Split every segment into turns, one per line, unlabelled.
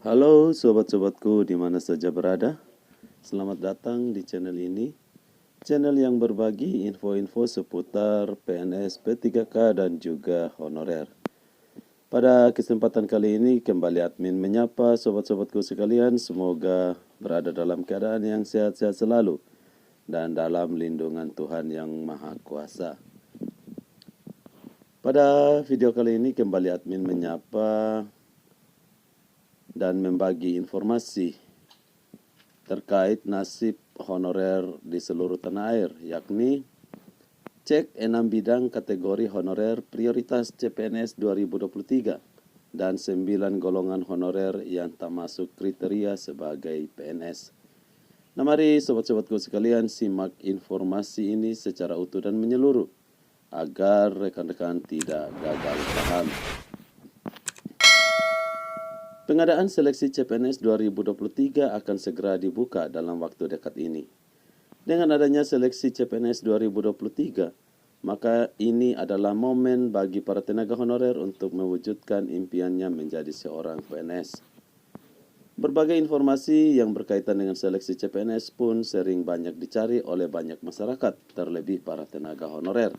Halo sobat-sobatku di mana saja berada. Selamat datang di channel ini. Channel yang berbagi info-info seputar PNS, P3K dan juga honorer. Pada kesempatan kali ini kembali admin menyapa sobat-sobatku sekalian. Semoga berada dalam keadaan yang sehat-sehat selalu dan dalam lindungan Tuhan yang Maha Kuasa. Pada video kali ini kembali admin menyapa dan membagi informasi terkait nasib honorer di seluruh tanah air, yakni cek 6 bidang kategori honorer prioritas CPNS 2023 dan 9 golongan honorer yang tak masuk kriteria sebagai PNS. Nah, mari sobat-sobatku sekalian simak informasi ini secara utuh dan menyeluruh agar rekan-rekan tidak gagal paham. Pengadaan seleksi CPNS 2023 akan segera dibuka dalam waktu dekat ini. Dengan adanya seleksi CPNS 2023, maka ini adalah momen bagi para tenaga honorer untuk mewujudkan impiannya menjadi seorang PNS. Berbagai informasi yang berkaitan dengan seleksi CPNS pun sering banyak dicari oleh banyak masyarakat, terlebih para tenaga honorer.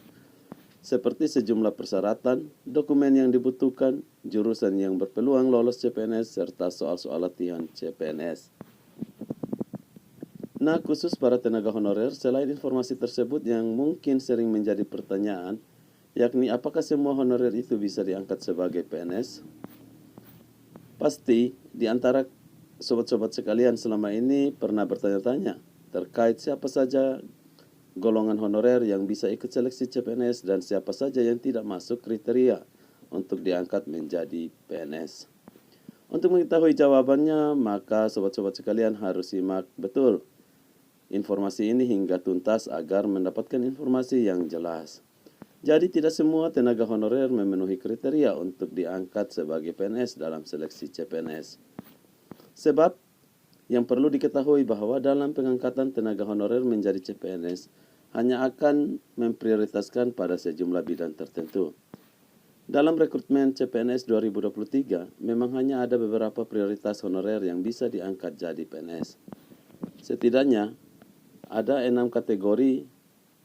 Seperti sejumlah persyaratan, dokumen yang dibutuhkan, jurusan yang berpeluang lolos CPNS, serta soal-soal latihan CPNS. Nah, khusus para tenaga honorer, selain informasi tersebut yang mungkin sering menjadi pertanyaan, yakni apakah semua honorer itu bisa diangkat sebagai PNS? Pasti, di antara sobat-sobat sekalian selama ini pernah bertanya-tanya terkait siapa saja golongan honorer yang bisa ikut seleksi CPNS dan siapa saja yang tidak masuk kriteria untuk diangkat menjadi PNS. Untuk mengetahui jawabannya, maka sobat-sobat sekalian harus simak betul informasi ini hingga tuntas agar mendapatkan informasi yang jelas. Jadi tidak semua tenaga honorer memenuhi kriteria untuk diangkat sebagai PNS dalam seleksi CPNS. Sebab yang perlu diketahui bahwa dalam pengangkatan tenaga honorer menjadi CPNS hanya akan memprioritaskan pada sejumlah bidang tertentu. Dalam rekrutmen CPNS 2023, memang hanya ada beberapa prioritas honorer yang bisa diangkat jadi PNS. Setidaknya, ada 6 kategori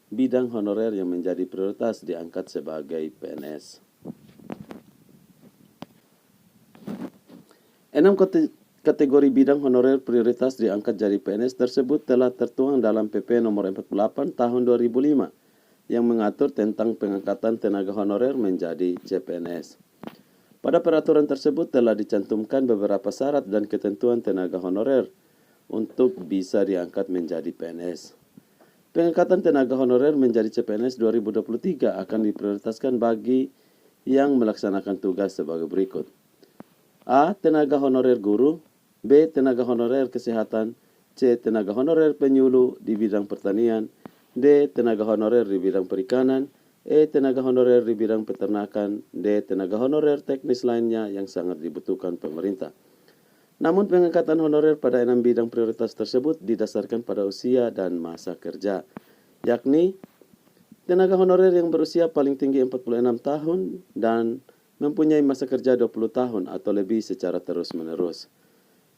bidang honorer yang menjadi prioritas diangkat sebagai PNS. 6 kategori bidang honorer prioritas diangkat jadi PNS tersebut telah tertuang dalam PP nomor 48 tahun 2005 yang mengatur tentang pengangkatan tenaga honorer menjadi CPNS. Pada peraturan tersebut telah dicantumkan beberapa syarat dan ketentuan tenaga honorer untuk bisa diangkat menjadi PNS. Pengangkatan tenaga honorer menjadi CPNS 2023 akan diprioritaskan bagi yang melaksanakan tugas sebagai berikut. A. Tenaga honorer guru. B. Tenaga honorer kesehatan. C. Tenaga honorer penyuluh di bidang pertanian. D. Tenaga honorer di bidang perikanan. E. Tenaga honorer di bidang peternakan. D. Tenaga honorer teknis lainnya yang sangat dibutuhkan pemerintah. Namun pengangkatan honorer pada 6 bidang prioritas tersebut didasarkan pada usia dan masa kerja, yakni tenaga honorer yang berusia paling tinggi 46 tahun dan mempunyai masa kerja 20 tahun atau lebih secara terus-menerus.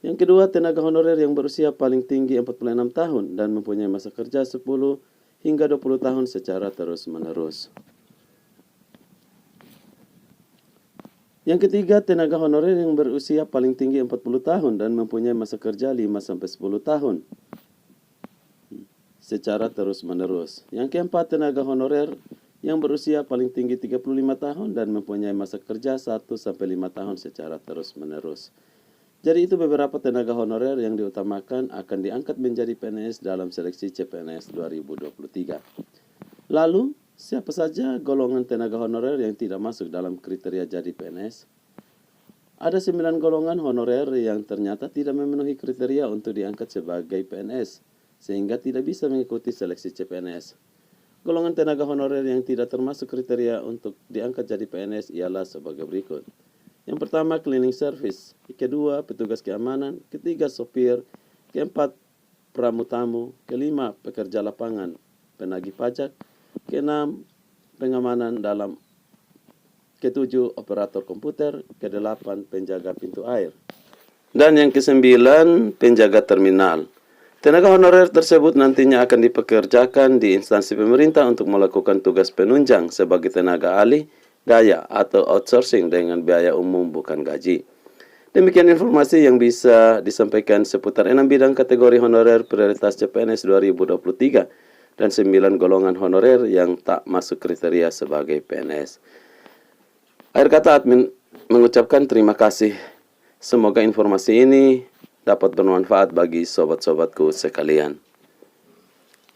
Yang kedua, tenaga honorer yang berusia paling tinggi 46 tahun dan mempunyai masa kerja 10 hingga 20 tahun secara terus-menerus. Yang ketiga, tenaga honorer yang berusia paling tinggi 40 tahun dan mempunyai masa kerja 5-10 tahun secara terus-menerus. Yang keempat, tenaga honorer yang berusia paling tinggi 35 tahun dan mempunyai masa kerja 1-5 tahun secara terus-menerus. Jadi itu beberapa tenaga honorer yang diutamakan akan diangkat menjadi PNS dalam seleksi CPNS 2023. Lalu, siapa saja golongan tenaga honorer yang tidak masuk dalam kriteria jadi PNS? Ada 9 golongan honorer yang ternyata tidak memenuhi kriteria untuk diangkat sebagai PNS, sehingga tidak bisa mengikuti seleksi CPNS. Golongan tenaga honorer yang tidak termasuk kriteria untuk diangkat jadi PNS ialah sebagai berikut. Yang pertama, cleaning service. Kedua, petugas keamanan. Ketiga, sopir. Keempat, pramu-tamu. Kelima, pekerja lapangan, penagih pajak. Keenam, pengamanan dalam. Ketujuh, operator komputer. Kedelapan, penjaga pintu air. Dan yang kesembilan, penjaga terminal. Tenaga honorer tersebut nantinya akan dipekerjakan di instansi pemerintah untuk melakukan tugas penunjang sebagai tenaga ahli daya atau outsourcing dengan biaya umum bukan gaji. Demikian informasi yang bisa disampaikan seputar 6 bidang kategori honorer prioritas CPNS 2023 dan 9 golongan honorer yang tak masuk kriteria sebagai PNS. Akhir kata admin mengucapkan terima kasih. Semoga informasi ini dapat bermanfaat bagi sobat-sobatku sekalian.